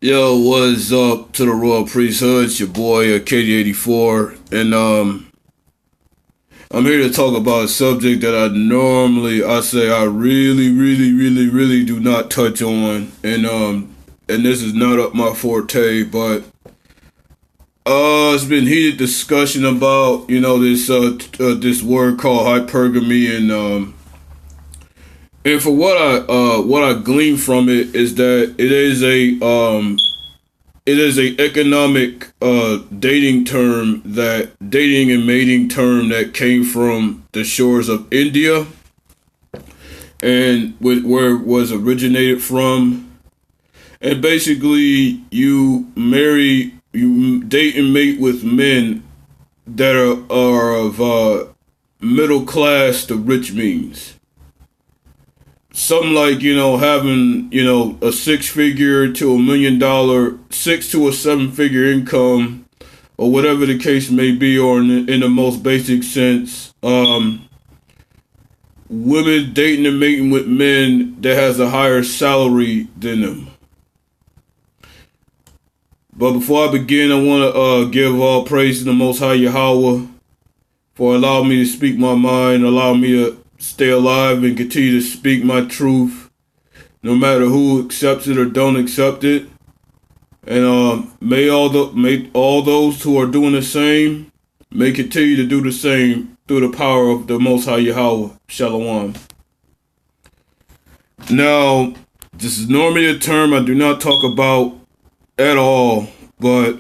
Yo, what's up to the Royal Priesthood? It's your boy KD84, and I'm here to talk about a subject that I really do not touch on, and this is not up my forte, but it's been heated discussion about this word called hypergamy, and for what I glean from it is that it is a economic dating and mating term that came from the shores of India and where it was originated from. And basically, you date and mate with men that are of middle class to rich means. Something like, having, a $6-figure to $1 million, 6 to a 7-figure income, or whatever the case may be, or in the most basic sense. Women dating and mating with men that has a higher salary than them. But before I begin, I want to give all praise to the Most High Yahweh for allowing me to speak my mind, allow me to stay alive and continue to speak my truth, no matter who accepts it or don't accept it. And may all those who are doing the same may continue to do the same through the power of the Most High Yahweh. Shalom. Now, this is normally a term I do not talk about at all, but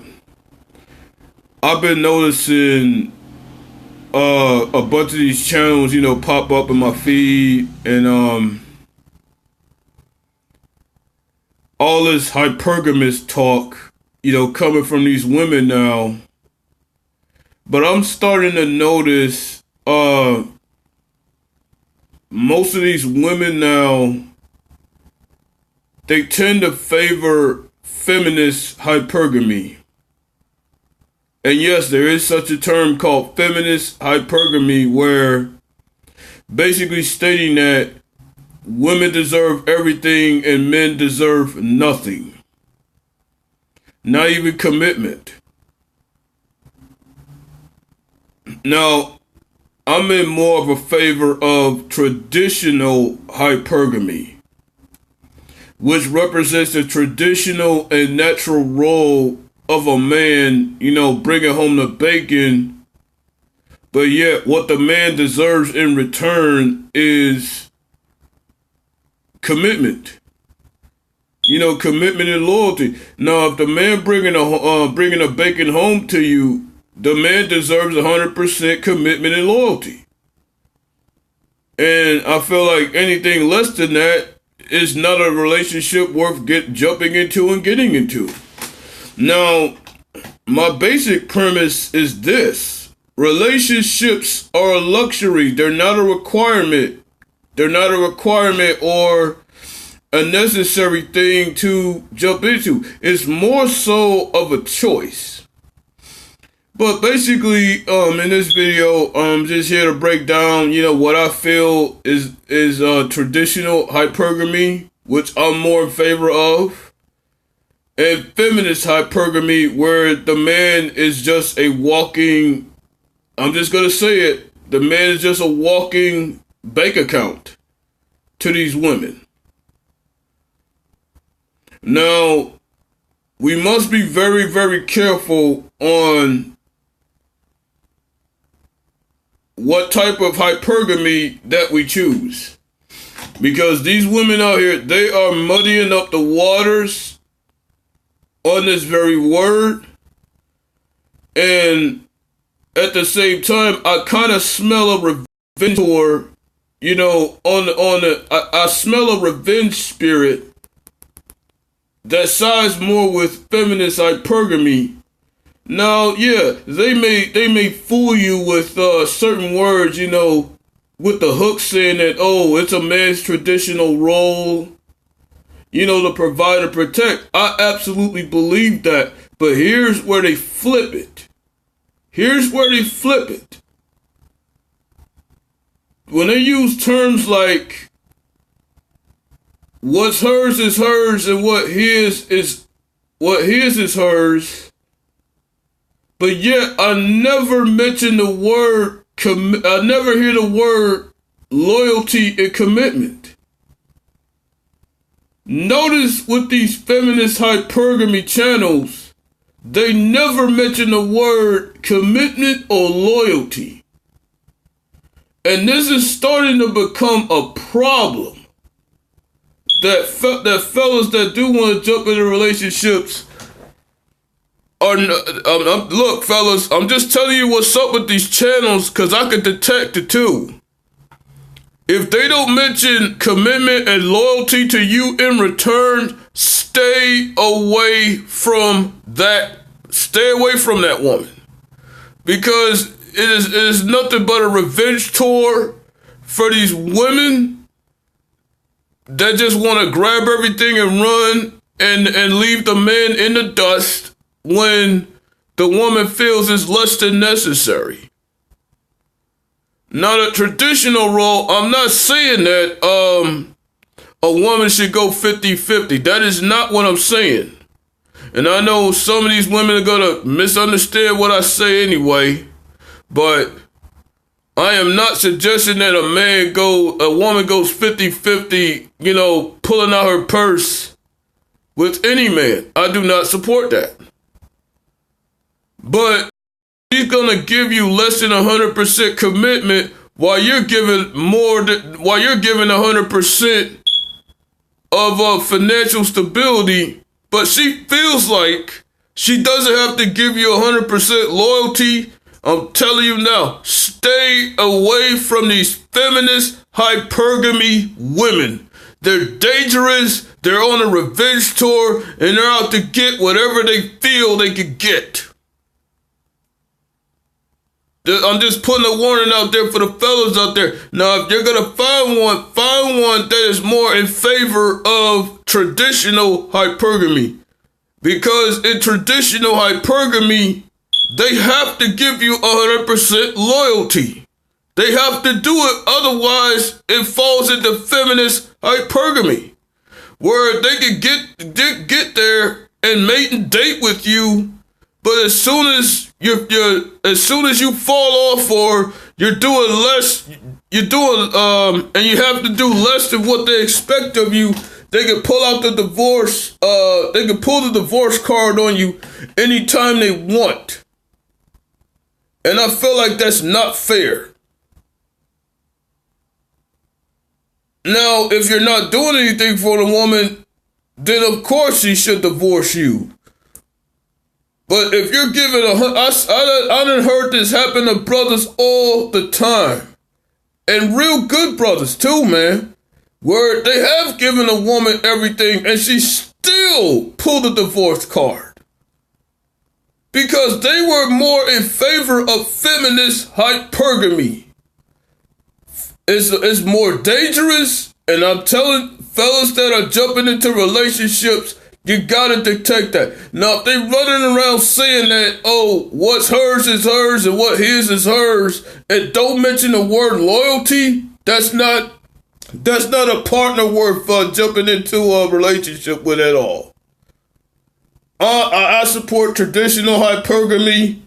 I've been noticing a bunch of these channels, pop up in my feed, and all this hypergamous talk, coming from these women now. But I'm starting to notice most of these women now, they tend to favor feminist hypergamy. And yes, there is such a term called feminist hypergamy, where basically stating that women deserve everything and men deserve nothing. Not even commitment. Now, I'm in more of a favor of traditional hypergamy, which represents the traditional and natural role of a man, bringing home the bacon, but yet what the man deserves in return is commitment. Commitment and loyalty. Now, if the man bringing a bacon home to you, the man deserves 100% commitment and loyalty. And I feel like anything less than that is not a relationship worth jumping into and getting into. Now, my basic premise is this. Relationships are a luxury. They're not a requirement. They're not a requirement or a necessary thing to jump into. It's more so of a choice. But basically, in this video, I'm just here to break down, what I feel is traditional hypergamy, which I'm more in favor of. And feminist hypergamy, where the man is just a walking, I'm just going to say it, the man is just a walking bank account to these women. Now, we must be very, very careful on what type of hypergamy that we choose. Because these women out here, they are muddying up the waters on this very word, and at the same time, I kind of smell a revenge, or I smell a revenge spirit that sides more with feminist hypergamy. Now, yeah, they may fool you with certain words, with the hook saying that, oh, it's a man's traditional role, to provide and protect. I absolutely believe that. But here's where they flip it. When they use terms like what's hers is hers and what his is what his is hers, but yet I never mention the word, I never hear the word loyalty and commitment. Notice with these feminist hypergamy channels, they never mention the word commitment or loyalty. And this is starting to become a problem. That fellas that do want to jump into relationships are, look fellas, I'm just telling you what's up with these channels because I can detect it too. If they don't mention commitment and loyalty to you in return, stay away from that. Stay away from that woman. Because it is nothing but a revenge tour for these women that just want to grab everything and run and leave the man in the dust when the woman feels it's less than necessary. Now, the traditional role, I'm not saying that a woman should go 50-50. That is not what I'm saying. And I know some of these women are going to misunderstand what I say anyway, but I am not suggesting that a woman goes 50-50, pulling out her purse with any man. I do not support that. But she's going to give you less than 100% commitment while you're giving 100% of financial stability, but she feels like she doesn't have to give you 100% loyalty. I'm telling you now, stay away from these feminist hypergamy women. They're dangerous, they're on a revenge tour, and they're out to get whatever they feel they could get. I'm just putting a warning out there for the fellas out there. Now, if you're going to find one that is more in favor of traditional hypergamy. Because in traditional hypergamy, they have to give you 100% loyalty. They have to do it, otherwise it falls into feminist hypergamy, where they can get there and mate and date with you, but as soon as you fall off or you're doing less, and you have to do less than what they expect of you, they can pull out the divorce. They can pull the divorce card on you anytime they want. And I feel like that's not fair. Now, if you're not doing anything for the woman, then of course she should divorce you. But if you're giving I done heard this happen to brothers all the time. And real good brothers too, man. Where they have given a woman everything and she still pulled a divorce card. Because they were more in favor of feminist hypergamy. It's more dangerous, and I'm telling fellas that are jumping into relationships, you gotta detect that. Now, if they running around saying that, oh, what's hers is hers and what his is hers, and don't mention the word loyalty, that's not a partner worth jumping into a relationship with at all. I support traditional hypergamy,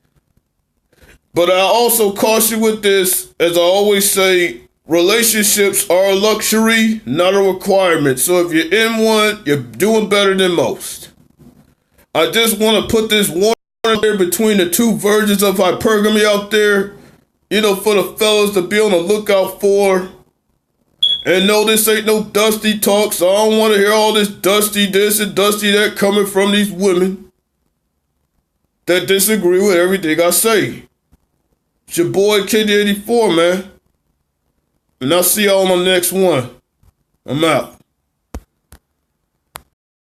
but I also caution with this, as I always say, relationships are a luxury, not a requirement. So if you're in one, you're doing better than most. I just want to put this warning there between the two versions of hypergamy out there, for the fellas to be on the lookout for. And no, this ain't no dusty talk, so I don't want to hear all this dusty this and dusty that coming from these women that disagree with everything I say. It's your boy KD84, man. And I'll see y'all on the next one. I'm out.